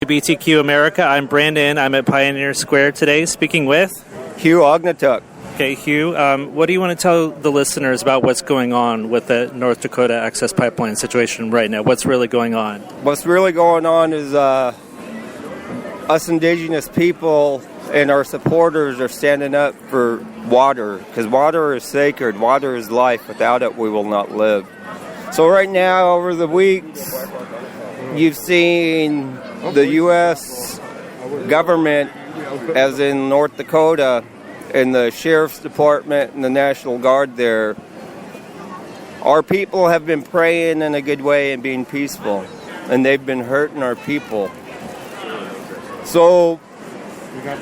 LGBTQ America. I'm Brandon. I'm at Pioneer Square today speaking with Hugh Ognatuk. Okay, Hugh, what do you want to tell the listeners about what's going on with the North Dakota Access Pipeline situation right now? What's really going on? What's really going on is us Indigenous people and our supporters are standing up for water, because water is sacred. Water is life. Without it, we will not live. So right now, over the weeks, you've seen the U.S. government, as in North Dakota, and the Sheriff's Department and the National Guard there. Our people have been praying in a good way and being peaceful, and they've been hurting our people. So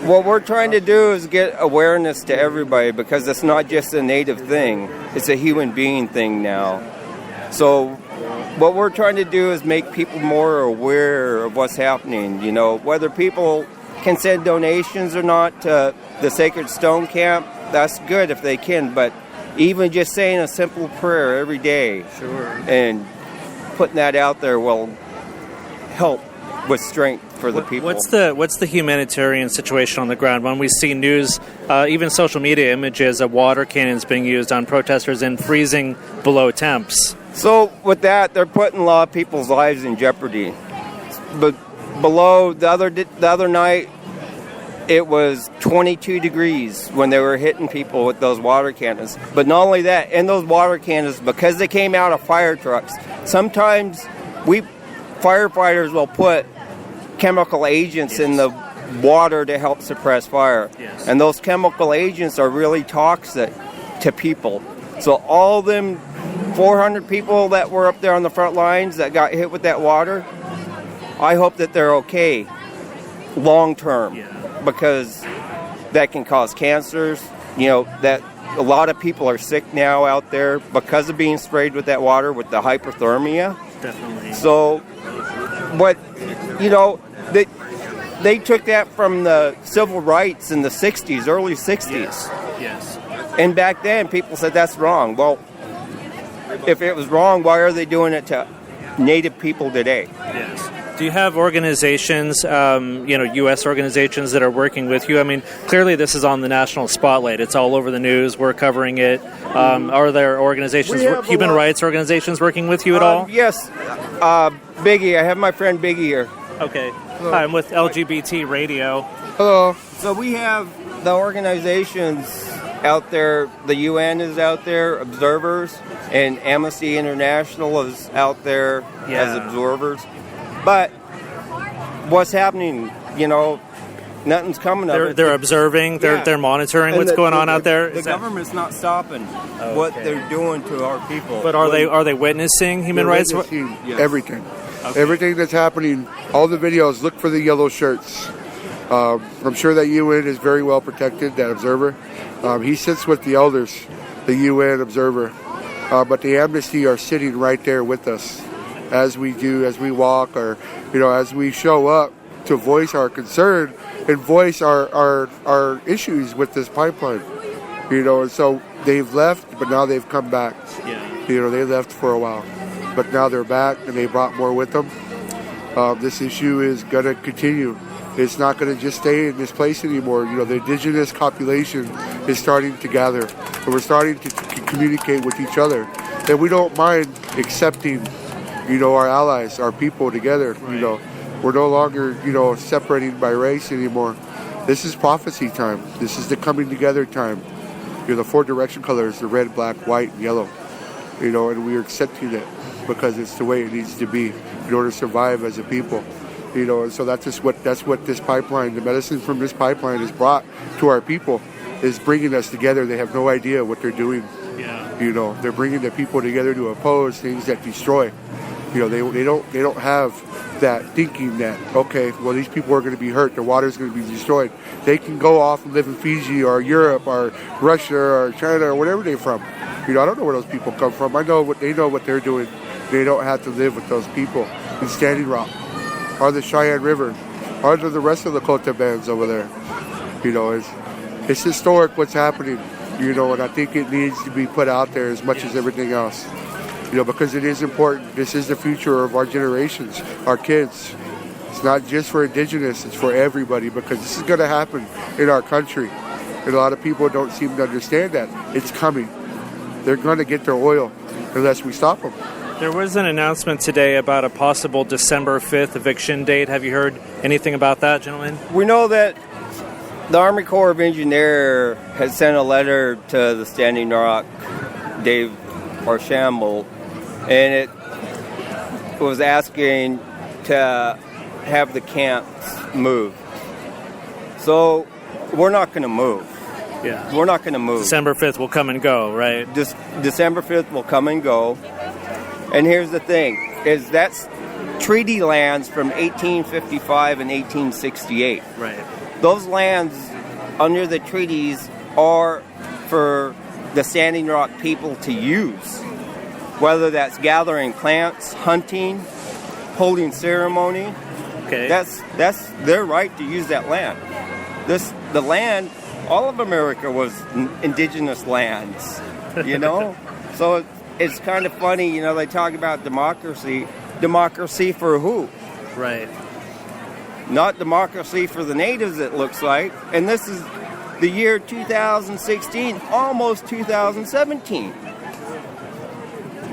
what we're trying to do is get awareness to everybody, because it's not just a native thing, it's a human being thing now. So what we're trying to do is make people more aware of what's happening, you know, whether people can send donations or not to the Sacred Stone Camp. That's good if they can, but even just saying a simple prayer every day, and putting that out there will help with strength for the people. What's the humanitarian situation on the ground when we see news, even social media images of water cannons being used on protesters in freezing below temps? So with that, they're putting a lot of people's lives in jeopardy. But below the other night, it was 22 degrees when they were hitting people with those water cannons. But not only that, in those water cannons, because they came out of fire trucks, sometimes firefighters will put chemical agents in the water to help suppress fire. Yes. And those chemical agents are really toxic to people. So all them 400 people that were up there on the front lines that got hit with that water, I hope that they're okay long term, because that can cause cancers. You know, that a lot of people are sick now out there because of being sprayed with that water with the hypothermia. Definitely. So, what, you know, they took that from the civil rights in the 60s, early 60s. Yes. And back then, people said that's wrong. Well, if it was wrong, why are they doing it to Native people today? Yes. Do you have organizations, U.S. organizations that are working with you? I mean, clearly this is on the national spotlight. It's all over the news. We're covering it. Are there organizations, human rights organizations working with you at all? Yes. Biggie. I have my friend Biggie here. Okay. Hi, I'm with LGBT Radio. Hello. So we have the organizations out there. The UN is out there, observers, and Amnesty International is out there as observers. But what's happening, you know, nothing's coming of it. They're observing, they're monitoring what's going on out there. The government's not stopping what they're doing to our people. But are they witnessing human rights? Yes. Everything. Okay. Everything that's happening, all the videos, look for the yellow shirts. I'm sure that UN is very well protected, that observer. He sits with the elders, the UN observer. But the Amnesty are sitting right there with us as we walk, or, you know, as we show up to voice our concern and voice our issues with this pipeline. You know, and so they've left, but now they've come back. Yeah. You know, they left for a while, but now they're back and they brought more with them. This issue is going to continue. It's not going to just stay in this place anymore. You know, the indigenous population is starting to gather, and we're starting to communicate with each other. And we don't mind accepting, you know, our allies, our people together. Right. You know, we're no longer, you know, separating by race anymore. This is prophecy time. This is the coming together time. You know, the 4 direction colors, the red, black, white, and yellow. You know, and we're accepting it because it's the way it needs to be in order to survive as a people. You know, and so that's what this pipeline, the medicine from this pipeline has brought to our people, is bringing us together. They have no idea what they're doing. Yeah. You know, they're bringing the people together to oppose things that destroy. You know, they don't have that thinking that, okay, well, these people are going to be hurt, their water's going to be destroyed. They can go off and live in Fiji or Europe or Russia or China or wherever they're from. You know, I don't know where those people come from. I know what they're doing. They don't have to live with those people in Standing Rock or the Cheyenne River or the rest of the Lakota bands over there. You know, it's historic what's happening, you know, and I think it needs to be put out there as much as everything else, you know, because it is important. This is the future of our generations, our kids. not just for indigenous, it's for everybody, because this is going to happen in our country. And a lot of people don't seem to understand that. It's coming. They're going to get their oil unless we stop them. There was an announcement today about a possible December 5th eviction date. Have you heard anything about that, gentlemen? We know that the Army Corps of Engineers has sent a letter to the Standing Rock, Dave Archambault, and it was asking to have the camps moved. So we're not going to move. Yeah. We're not going to move. December 5th will come and go, right? December 5th will come and go. And here's the thing, is that's treaty lands from 1855 and 1868. Right. Those lands under the treaties are for the Standing Rock people to use, whether that's gathering plants, hunting, holding ceremony. Okay. That's their right to use that land. The land, all of America was indigenous lands, you know? So it's kind of funny, you know, they talk about democracy. Democracy for who? Right. Not democracy for the natives, it looks like. And this is the year 2016, almost 2017.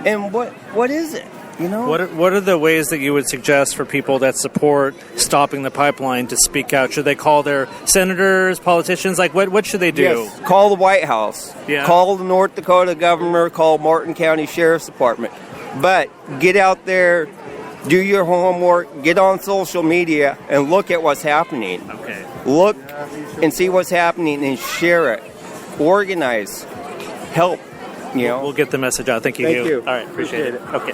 And what is it? You know? What are the ways that you would suggest for people that support stopping the pipeline to speak out? Should they call their senators, politicians? Like, what should they do? Yes, call the White House. Yeah. Call the North Dakota governor. Call Martin County Sheriff's Department. But get out there, do your homework, get on social media, and look at what's happening. Okay. Look and see what's happening and share it. Organize. Help. You know. We'll get the message out. Thank you. Thank you. All right. Appreciate it. Okay.